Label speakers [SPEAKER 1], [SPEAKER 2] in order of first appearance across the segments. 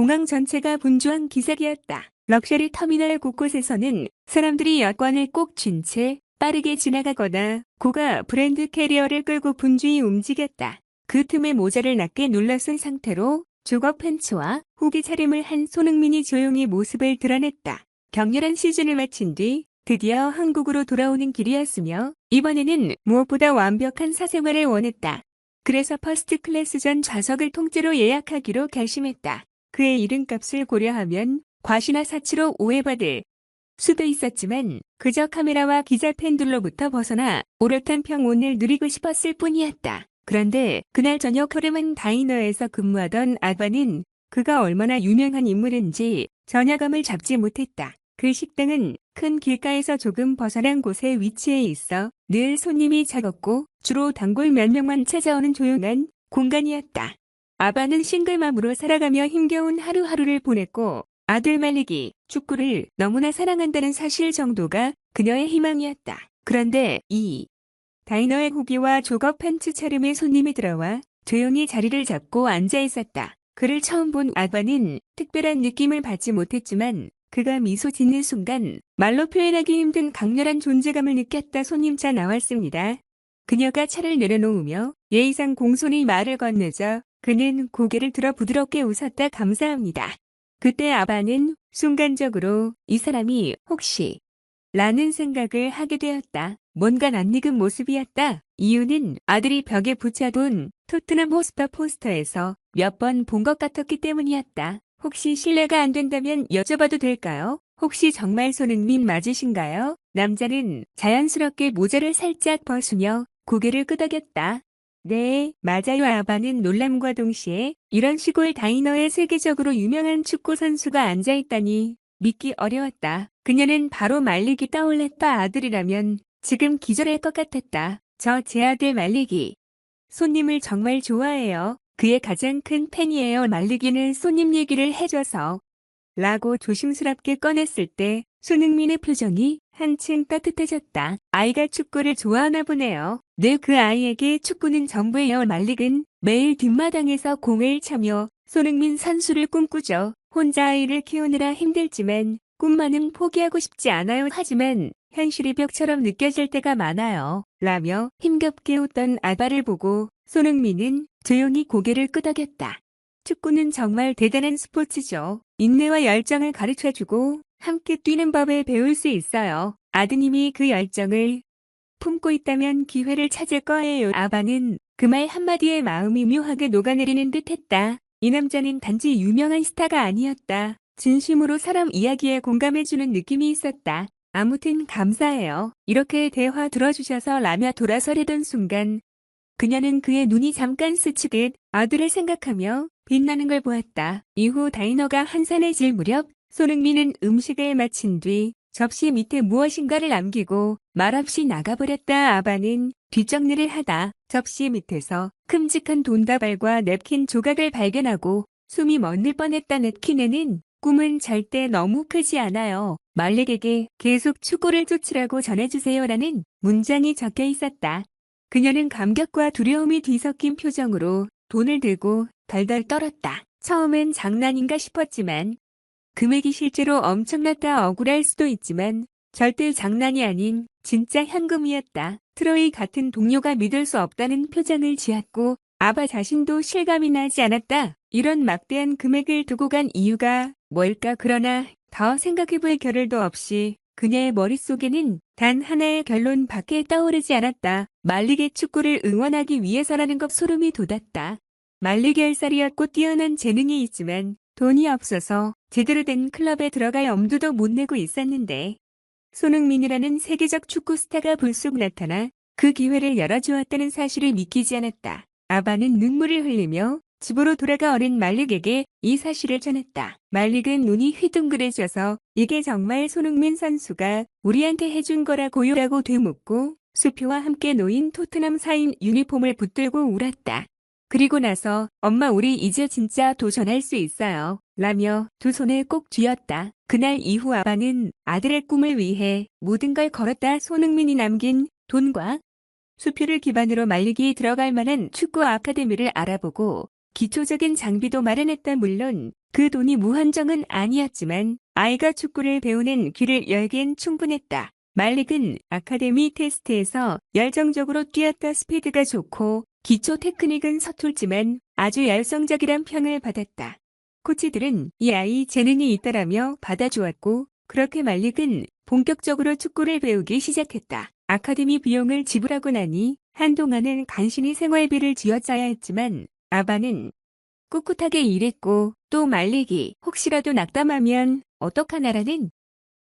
[SPEAKER 1] 공항 전체가 분주한 기색이었다. 럭셔리 터미널 곳곳에서는 사람들이 여권을 꼭 쥔 채 빠르게 지나가거나 고가 브랜드 캐리어를 끌고 분주히 움직였다. 그 틈에 모자를 낮게 눌러쓴 상태로 조거 팬츠와 후기 차림을 한 손흥민이 조용히 모습을 드러냈다. 격렬한 시즌을 마친 뒤 드디어 한국으로 돌아오는 길이었으며 이번에는 무엇보다 완벽한 사생활을 원했다. 그래서 퍼스트 클래스 전 좌석을 통째로 예약하기로 결심했다. 그의 이름값을 고려하면 과시나 사치로 오해받을 수도 있었지만 그저 카메라와 기자 팬들로부터 벗어나 오롯한 평온을 누리고 싶었을 뿐이었다. 그런데 그날 저녁 허름한 다이너에서 근무하던 아바는 그가 얼마나 유명한 인물인지 전혀 감을 잡지 못했다. 그 식당은 큰 길가에서 조금 벗어난 곳에 위치해 있어 늘 손님이 적었고 주로 단골 몇 명만 찾아오는 조용한 공간이었다. 아바는 싱글맘으로 살아가며 힘겨운 하루하루를 보냈고 아들 말리기, 축구를 너무나 사랑한다는 사실 정도가 그녀의 희망이었다. 그런데 이 다이너의 후기와 조거 팬츠 차림의 손님이 들어와 조용히 자리를 잡고 앉아 있었다. 그를 처음 본 아바는 특별한 느낌을 받지 못했지만 그가 미소 짓는 순간 말로 표현하기 힘든 강렬한 존재감을 느꼈다. 손님차 나왔습니다. 그녀가 차를 내려놓으며 예의상 공손히 말을 건네자 그는 고개를 들어 부드럽게 웃었다. 감사합니다. 그때 아바는 순간적으로 이 사람이 혹시 라는 생각을 하게 되었다. 뭔가 낯익은 모습이었다. 이유는 아들이 벽에 붙여둔 토트넘 호스퍼 포스터에서 몇 번 본 것 같았기 때문이었다. 혹시 실례가 안 된다면 여쭤봐도 될까요? 혹시 정말 손흥민 맞으신가요? 남자는 자연스럽게 모자를 살짝 벗으며 고개를 끄덕였다. 네, 맞아요. 아바는 놀람과 동시에 이런 시골 다이너에 세계적으로 유명한 축구 선수가 앉아있다니 믿기 어려웠다. 그녀는 바로 말리기 떠올랐다. 아들이라면 지금 기절할 것 같았다. 제 아들 말리기. 손님을 정말 좋아해요. 그의 가장 큰 팬이에요. 말리기는 손님 얘기를 해줘서 라고 조심스럽게 꺼냈을 때 손흥민의 표정이 한층 따뜻해졌다. 아이가 축구를 좋아하나 보네요. 네, 그 아이에게 축구는 전부예요. 말릭은 매일 뒷마당에서 공을 차며 손흥민 선수를 꿈꾸죠. 혼자 아이를 키우느라 힘들지만 꿈만은 포기하고 싶지 않아요. 하지만 현실이 벽처럼 느껴질 때가 많아요. 라며 힘겹게 웃던 아바를 보고 손흥민은 조용히 고개를 끄덕였다. 축구는 정말 대단한 스포츠죠. 인내와 열정을 가르쳐주고 함께 뛰는 법을 배울 수 있어요. 아드님이 그 열정을 품고 있다면 기회를 찾을 거예요. 아바는 그 말 한마디에 마음이 묘하게 녹아내리는 듯했다. 이 남자는 단지 유명한 스타가 아니었다. 진심으로 사람 이야기에 공감해주는 느낌이 있었다. 아무튼 감사해요. 이렇게 대화 들어주셔서 라며 돌아서려던 순간 그녀는 그의 눈이 잠깐 스치듯 아들을 생각하며 빛나는 걸 보았다. 이후 다이너가 한산해질 무렵 손흥민은 음식을 마친 뒤 접시 밑에 무엇인가를 남기고 말없이 나가버렸다. 아바는 뒷정리를 하다 접시 밑에서 큼직한 돈다발과 냅킨 조각을 발견하고 숨이 멎을 뻔했다. 냅킨에는 꿈은 절대 너무 크지 않아요. 말릭에게 계속 축구를 쫓으라고 전해주세요라는 문장이 적혀 있었다. 그녀는 감격과 두려움이 뒤섞인 표정으로 돈을 들고 덜덜 떨었다. 처음엔 장난인가 싶었지만 금액이 실제로 엄청났다. 억울할 수도 있지만 절대 장난이 아닌 진짜 현금이었다. 트로이 같은 동료가 믿을 수 없다는 표정을 지었고 아바 자신도 실감이 나지 않았다. 이런 막대한 금액을 두고 간 이유가 뭘까? 그러나 더 생각해볼 겨를도 없이 그녀의 머릿속에는 단 하나의 결론밖에 떠오르지 않았다. 말릭의 축구를 응원하기 위해서라는 것. 소름이 돋았다. 말릭이 10살이었고 뛰어난 재능이 있지만 돈이 없어서 제대로 된 클럽에 들어갈 엄두도 못 내고 있었는데 손흥민이라는 세계적 축구 스타가 불쑥 나타나 그 기회를 열어주었다는 사실을 믿기지 않았다. 아바는 눈물을 흘리며 집으로 돌아가 어린 말릭에게 이 사실을 전했다. 말릭은 눈이 휘둥그레져서 이게 정말 손흥민 선수가 우리한테 해준 거라고요? 라고 되묻고 수표와 함께 놓인 토트넘 사인 유니폼을 붙들고 울었다. 그리고 나서 엄마 우리 이제 진짜 도전할 수 있어요. 라며 두 손을 꼭 쥐었다. 그날 이후 아바는 아들의 꿈을 위해 모든 걸 걸었다. 손흥민이 남긴 돈과 수표를 기반으로 말릭이 들어갈 만한 축구 아카데미를 알아보고 기초적인 장비도 마련했다. 물론 그 돈이 무한정은 아니었지만 아이가 축구를 배우는 길을 열기엔 충분했다. 말릭은 아카데미 테스트에서 열정적으로 뛰었다. 스피드가 좋고 기초 테크닉은 서툴지만 아주 열성적이란 평을 받았다. 코치들은 이 아이 재능이 있다라며 받아주었고 그렇게 말릭은 본격적으로 축구를 배우기 시작했다. 아카데미 비용을 지불하고 나니 한동안은 간신히 생활비를 쥐어짜야 했지만 아바는 꿋꿋하게 일했고 또 말릭이 혹시라도 낙담하면 어떡하나라는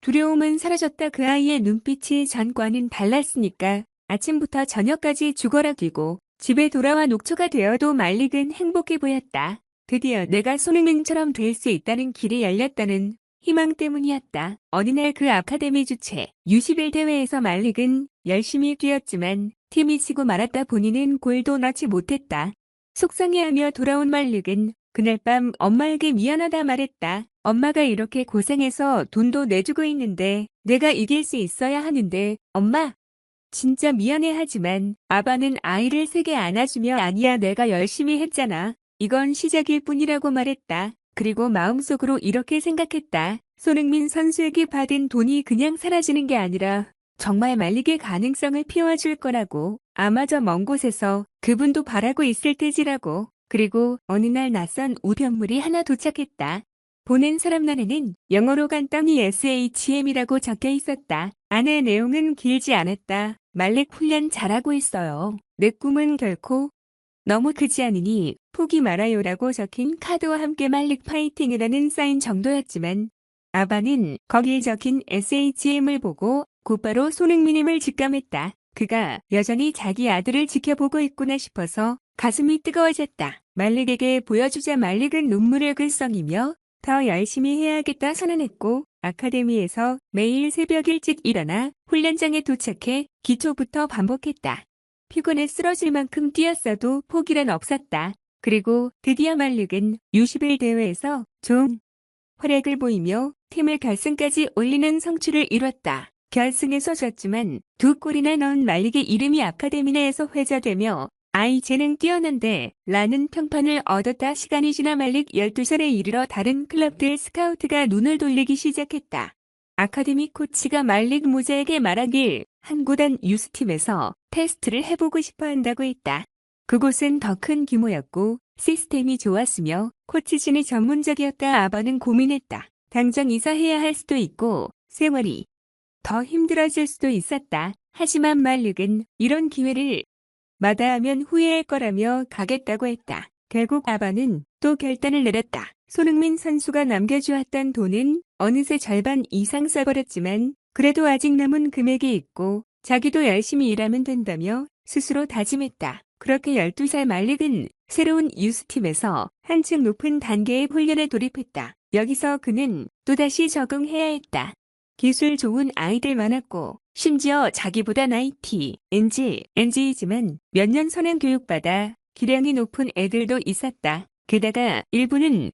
[SPEAKER 1] 두려움은 사라졌다. 그 아이의 눈빛이 전과는 달랐으니까 아침부터 저녁까지 죽어라 뛰고 집에 돌아와 녹초가 되어도 말릭은 행복해 보였다. 드디어 내가 손흥민처럼 될 수 있다는 길이 열렸다는 희망 때문이었다. 어느 날 그 아카데미 주최 U11 대회에서 말릭은 열심히 뛰었지만 팀이 지고 말았다. 본인은 골도 넣지 못했다. 속상해하며 돌아온 말릭은 그날 밤 엄마에게 미안하다 말했다. 엄마가 이렇게 고생해서 돈도 내주고 있는데 내가 이길 수 있어야 하는데 엄마 진짜 미안해하지만 아바는 아이를 세게 안아주며 아니야 내가 열심히 했잖아. 이건 시작일 뿐이라고 말했다. 그리고 마음속으로 이렇게 생각했다. 손흥민 선수에게 받은 돈이 그냥 사라지는 게 아니라 정말 말릭의 가능성을 피워줄 거라고. 아마 저 먼 곳에서 그분도 바라고 있을 테지라고. 그리고 어느 날 낯선 우편물이 하나 도착했다. 보낸 사람 난에는 영어로 간단히 SHM이라고 적혀 있었다. 안의 내용은 길지 않았다. 말릭 훈련 잘하고 있어요. 내 꿈은 결코 너무 크지 않으니 포기 말아요라고 적힌 카드와 함께 말릭 파이팅이라는 사인 정도였지만 아바는 거기에 적힌 SHM을 보고 곧바로 손흥민임을 직감했다. 그가 여전히 자기 아들을 지켜보고 있구나 싶어서 가슴이 뜨거워졌다. 말릭에게 보여주자 말릭은 눈물을 글썽이며 더 열심히 해야겠다 선언했고 아카데미에서 매일 새벽 일찍 일어나 훈련장에 도착해 기초부터 반복했다. 피곤해 쓰러질 만큼 뛰었어도 포기란 없었다. 그리고 드디어 말릭은 U11 대회에서 좀 활약을 보이며 팀을 결승까지 올리는 성취를 이뤘다. 결승에서 졌지만 2골이나 넣은 말릭의 이름이 아카데미 내에서 회자되며 아이 재능 뛰어난데 라는 평판을 얻었다. 시간이 지나 말릭 12살에 이르러 다른 클럽들 스카우트가 눈을 돌리기 시작했다. 아카데미 코치가 말릭 모자에게 말하길 한 구단 유스팀에서 테스트를 해보고 싶어 한다고 했다. 그곳은 더 큰 규모였고 시스템이 좋았으며 코치진이 전문적이었다. 아바는 고민했다. 당장 이사해야 할 수도 있고 생활이 더 힘들어질 수도 있었다. 하지만 말릭은 이런 기회를 마다하면 후회할 거라며 가겠다고 했다. 결국 아바는 또 결단을 내렸다. 손흥민 선수가 남겨주었던 돈은 어느새 절반 이상 써버렸지만 그래도 아직 남은 금액이 있고 자기도 열심히 일하면 된다며 스스로 다짐했다. 그렇게 12살 말릭은 새로운 유스팀에서 한층 높은 단계의 훈련에 돌입했다. 여기서 그는 또다시 적응해야 했다. 기술 좋은 아이들 많았고 심지어 자기보다 나이 T, NG이지만 몇 년 선행 교육받아 기량이 높은 애들도 있었다. 게다가 일부는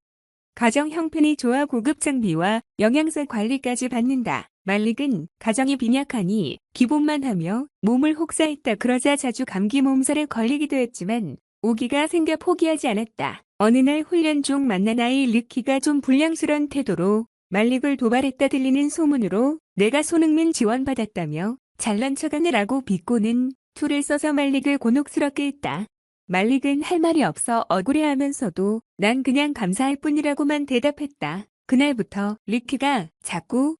[SPEAKER 1] 가정 형편이 좋아 고급 장비와 영양소 관리까지 받는다. 말릭은 가정이 빈약하니 기본만 하며 몸을 혹사했다. 그러자 자주 감기 몸살에 걸리기도 했지만 오기가 생겨 포기하지 않았다. 어느 날 훈련 중 만난 아이 리키가 좀 불량스런 태도로 말릭을 도발했다. 들리는 소문으로 내가 손흥민 지원받았다며 잘난 척하느라고 비꼬는 툴을 써서 말릭을 곤혹스럽게 했다. 말릭은 할 말이 없어 억울해하면서도 난 그냥 감사할 뿐이라고만 대답했다. 그날부터 리키가 자꾸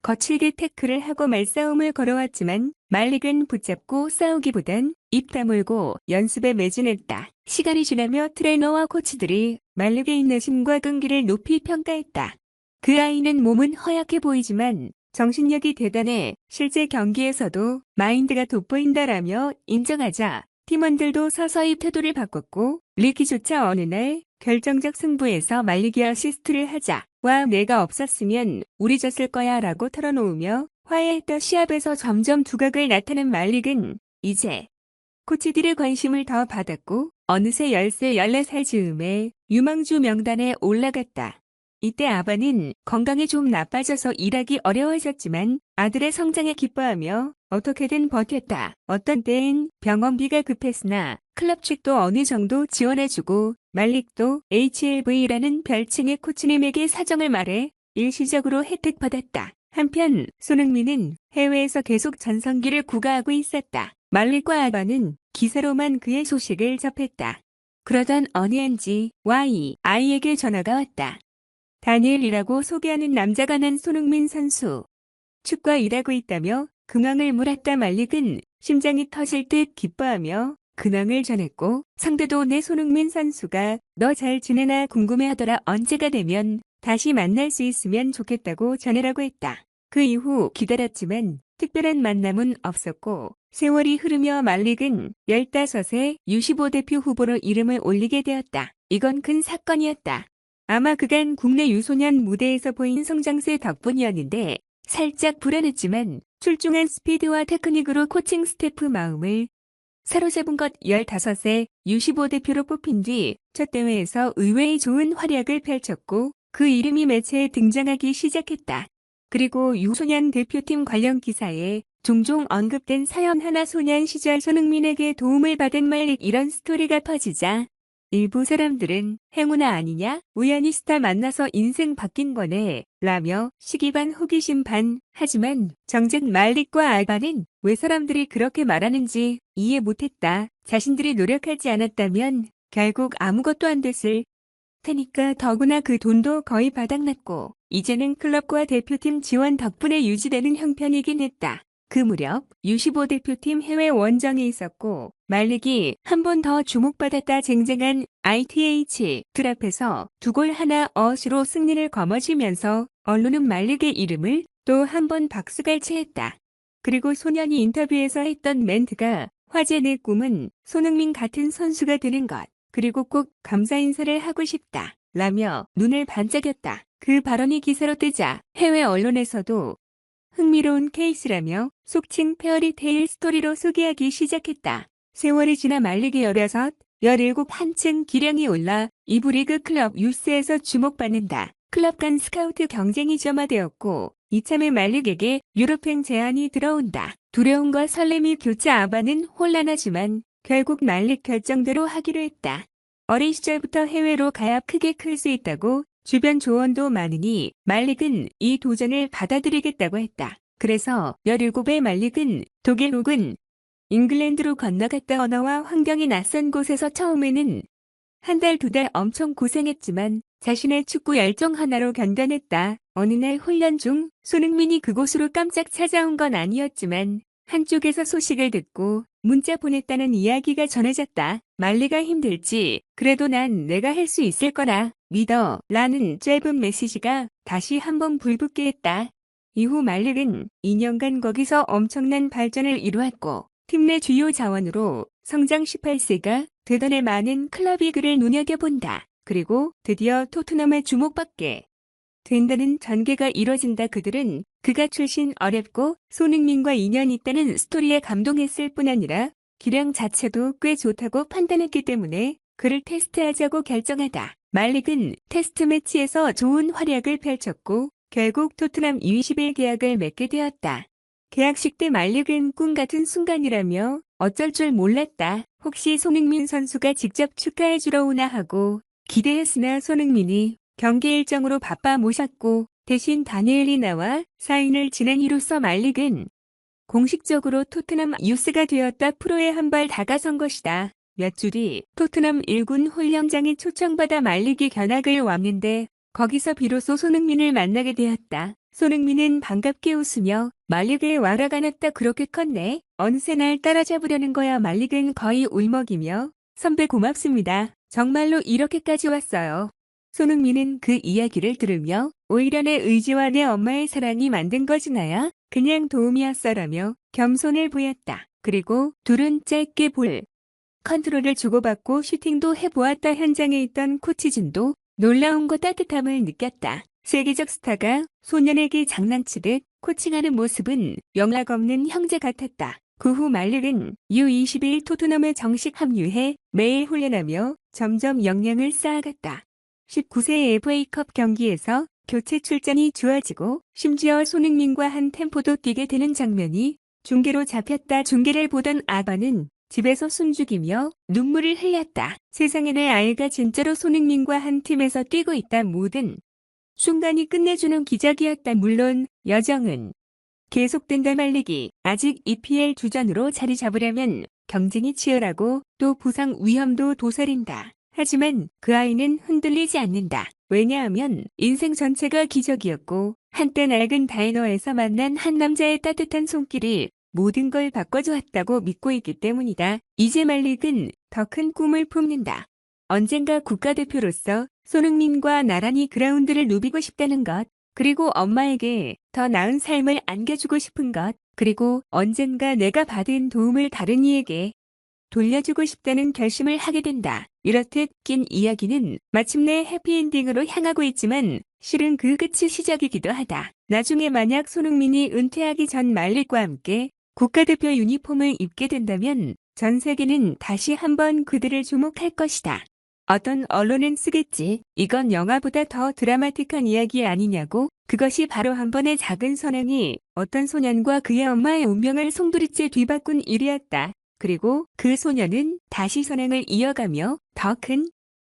[SPEAKER 1] 거칠게 태클을 하고 말싸움을 걸어왔지만 말릭은 붙잡고 싸우기보단 입 다물고 연습에 매진했다. 시간이 지나며 트레이너와 코치들이 말릭의 인내심과 끈기를 높이 평가했다. 그 아이는 몸은 허약해 보이지만 정신력이 대단해 실제 경기에서도 마인드가 돋보인다라며 인정하자 팀원들도 서서히 태도를 바꿨고 리키조차 어느 날 결정적 승부에서 말릭이 어시스트를 하자 와 내가 없었으면 우리 졌을 거야 라고 털어놓으며 화해했던 시합에서 점점 두각을 나타낸 말릭은 이제 코치들의 관심을 더 받았고 어느새 13, 14살 즈음에 유망주 명단에 올라갔다. 이때 아바는 건강이 좀 나빠져서 일하기 어려워졌지만 아들의 성장에 기뻐하며 어떻게든 버텼다. 어떤 때엔 병원비가 급했으나 클럽 측도 어느 정도 지원해주고 말릭도 HLV라는 별칭의 코치님에게 사정을 말해 일시적으로 혜택받았다. 한편 손흥민은 해외에서 계속 전성기를 구가하고 있었다. 말릭과 아바는 기사로만 그의 소식을 접했다. 그러던 어느 NGYI에게 전화가 왔다. 다니엘이라고 소개하는 남자가 난 손흥민 선수. 축구와 일하고 있다며 근황을 물었다. 말릭은 심장이 터질 듯 기뻐하며 근황을 전했고 상대도 내 손흥민 선수가 너 잘 지내나 궁금해하더라. 언제가 되면 다시 만날 수 있으면 좋겠다고 전해라고 했다. 그 이후 기다렸지만 특별한 만남은 없었고 세월이 흐르며 말릭은 15세 U15 대표 후보로 이름을 올리게 되었다. 이건 큰 사건이었다. 아마 그간 국내 유소년 무대에서 보인 성장세 덕분이었는데 살짝 불안했지만 출중한 스피드와 테크닉으로 코칭 스태프 마음을 사로잡은 것. 15세 U15 대표로 뽑힌 뒤 첫 대회에서 의외의 좋은 활약을 펼쳤고 그 이름이 매체에 등장하기 시작했다. 그리고 유소년 대표팀 관련 기사에 종종 언급된 사연 하나. 소년 시절 손흥민에게 도움을 받은 말릭. 이런 스토리가 퍼지자 일부 사람들은 행운아 아니냐? 우연히 스타 만나서 인생 바뀐 거네 라며 시기 반 호기심 반. 하지만 정작 말릭과 알바는 왜 사람들이 그렇게 말하는지 이해 못했다. 자신들이 노력하지 않았다면 결국 아무것도 안 됐을 테니까. 더구나 그 돈도 거의 바닥났고 이제는 클럽과 대표팀 지원 덕분에 유지되는 형편이긴 했다. 그 무렵 U15 대표팀 해외 원정이 있었고 말릭이 한 번 더 주목받았다. 쟁쟁한 ITH 틀 앞에서 2골 1어시로 승리를 거머쥐면서 언론은 말릭의 이름을 또 한 번 박수갈채했다. 그리고 소년이 인터뷰에서 했던 멘트가 화제. 내 꿈은 손흥민 같은 선수가 되는 것. 그리고 꼭 감사 인사를 하고 싶다 라며 눈을 반짝였다. 그 발언이 기사로 뜨자 해외 언론에서도 흥미로운 케이스라며 속칭 페어리테일 스토리로 소개하기 시작했다. 세월이 지나 말릭이 16, 17 한층 기량이 올라 2부 리그 클럽 유스에서 주목받는다. 클럽 간 스카우트 경쟁이 점화되었고 이참에 말릭에게 유럽행 제안이 들어온다. 두려움과 설렘이 교차. 아바는 혼란하지만 결국 말릭 결정대로 하기로 했다. 어린 시절부터 해외로 가야 크게 클 수 있다고 주변 조언도 많으니 말릭은 이 도전을 받아들이겠다고 했다. 그래서 17의 말릭은 독일 혹은 잉글랜드로 건너갔다. 언어와 환경이 낯선 곳에서 처음에는 한 달, 2달 엄청 고생했지만 자신의 축구 열정 하나로 견뎌냈다. 어느 날 훈련 중 손흥민이 그곳으로 깜짝 찾아온 건 아니었지만 한쪽에서 소식을 듣고 문자 보냈다는 이야기가 전해졌다. 말리가 힘들지 그래도 난 내가 할 수 있을 거라 믿어 라는 짧은 메시지가 다시 한번 불붙게 했다. 이후 말릭은 2년간 거기서 엄청난 발전을 이루었고 팀 내 주요 자원으로 성장. 18세가 되던 많은 클럽이 그를 눈여겨본다. 그리고 드디어 토트넘에 주목받게 된다는 전개가 이뤄진다. 그들은 그가 출신 어렵고 손흥민과 인연 있다는 스토리에 감동했을 뿐 아니라 기량 자체도 꽤 좋다고 판단했기 때문에 그를 테스트하자고 결정하다. 말릭은 테스트 매치에서 좋은 활약을 펼쳤고 결국 토트넘 U21 계약을 맺게 되었다. 계약식 때 말릭은 꿈같은 순간이라며 어쩔 줄 몰랐다. 혹시 손흥민 선수가 직접 축하해주러 오나 하고 기대했으나 손흥민이 경기 일정으로 바빠 모셨고 대신 다니엘이 나와 사인을 지낸 이로써 말릭은 공식적으로 토트넘 유스가 되었다. 프로에 한 발 다가선 것이다. 몇 주 뒤 토트넘 1군 훈련장에 초청받아 말릭이 견학을 왔는데 거기서 비로소 손흥민을 만나게 되었다. 손흥민은 반갑게 웃으며 말릭을 와라가놨다. 그렇게 컸네. 어느새 날 따라잡으려는 거야. 말릭은 거의 울먹이며 선배 고맙습니다. 정말로 이렇게까지 왔어요. 손흥민은 그 이야기를 들으며 오히려 내 의지와 내 엄마의 사랑이 만든 거지 나야 그냥 도움이었어라며 겸손을 보였다. 그리고 둘은 짧게 볼 컨트롤을 주고받고 슈팅도 해보았다. 현장에 있던 코치진도 놀라운 거 따뜻함을 느꼈다. 세계적 스타가 소년에게 장난치듯 코칭하는 모습은 영락없는 형제 같았다. 그 후 말릭은 U21 토트넘에 정식 합류해 매일 훈련하며 점점 역량을 쌓아갔다. 19세 FA컵 경기에서 교체 출전이 주어지고 심지어 손흥민과 한 템포도 뛰게 되는 장면이 중계로 잡혔다. 중계를 보던 아빠는 집에서 숨죽이며 눈물을 흘렸다. 세상에 내 아이가 진짜로 손흥민과 한 팀에서 뛰고 있다. 모든 순간이 끝내주는 기적이었다. 물론 여정은 계속된다. 말리기. 아직 EPL 주전으로 자리 잡으려면 경쟁이 치열하고 또 부상 위험도 도사린다. 하지만 그 아이는 흔들리지 않는다. 왜냐하면 인생 전체가 기적이었고 한때 낡은 다이너에서 만난 한 남자의 따뜻한 손길이 모든 걸 바꿔주었다고 믿고 있기 때문이다. 이제 말릭은 더 큰 꿈을 품는다. 언젠가 국가대표로서 손흥민과 나란히 그라운드를 누비고 싶다는 것, 그리고 엄마에게 더 나은 삶을 안겨주고 싶은 것, 그리고 언젠가 내가 받은 도움을 다른 이에게 돌려주고 싶다는 결심을 하게 된다. 이렇듯 긴 이야기는 마침내 해피엔딩으로 향하고 있지만 실은 그 끝이 시작이기도 하다. 나중에 만약 손흥민이 은퇴하기 전 말릭과 함께 국가대표 유니폼을 입게 된다면 전 세계는 다시 한번 그들을 주목할 것이다. 어떤 언론은 쓰겠지. 이건 영화보다 더 드라마틱한 이야기 아니냐고. 그것이 바로 한 번의 작은 선행이 어떤 소년과 그의 엄마의 운명을 송두리째 뒤바꾼 일이었다. 그리고 그 소년은 다시 선행을 이어가며 더 큰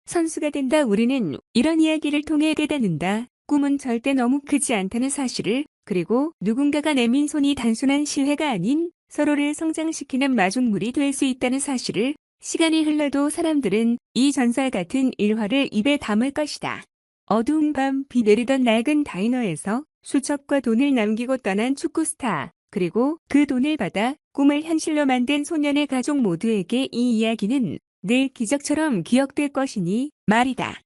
[SPEAKER 1] 선수가 된다. 우리는 이런 이야기를 통해 깨닫는다. 꿈은 절대 너무 크지 않다는 사실을, 그리고 누군가가 내민 손이 단순한 실패가 아닌 서로를 성장시키는 마중물이 될 수 있다는 사실을. 시간이 흘러도 사람들은 이 전설 같은 일화를 입에 담을 것이다. 어두운 밤 비 내리던 낡은 다이너에서 수첩과 돈을 남기고 떠난 축구 스타, 그리고 그 돈을 받아 꿈을 현실로 만든 소년의 가족 모두에게 이 이야기는 늘 기적처럼 기억될 것이니 말이다.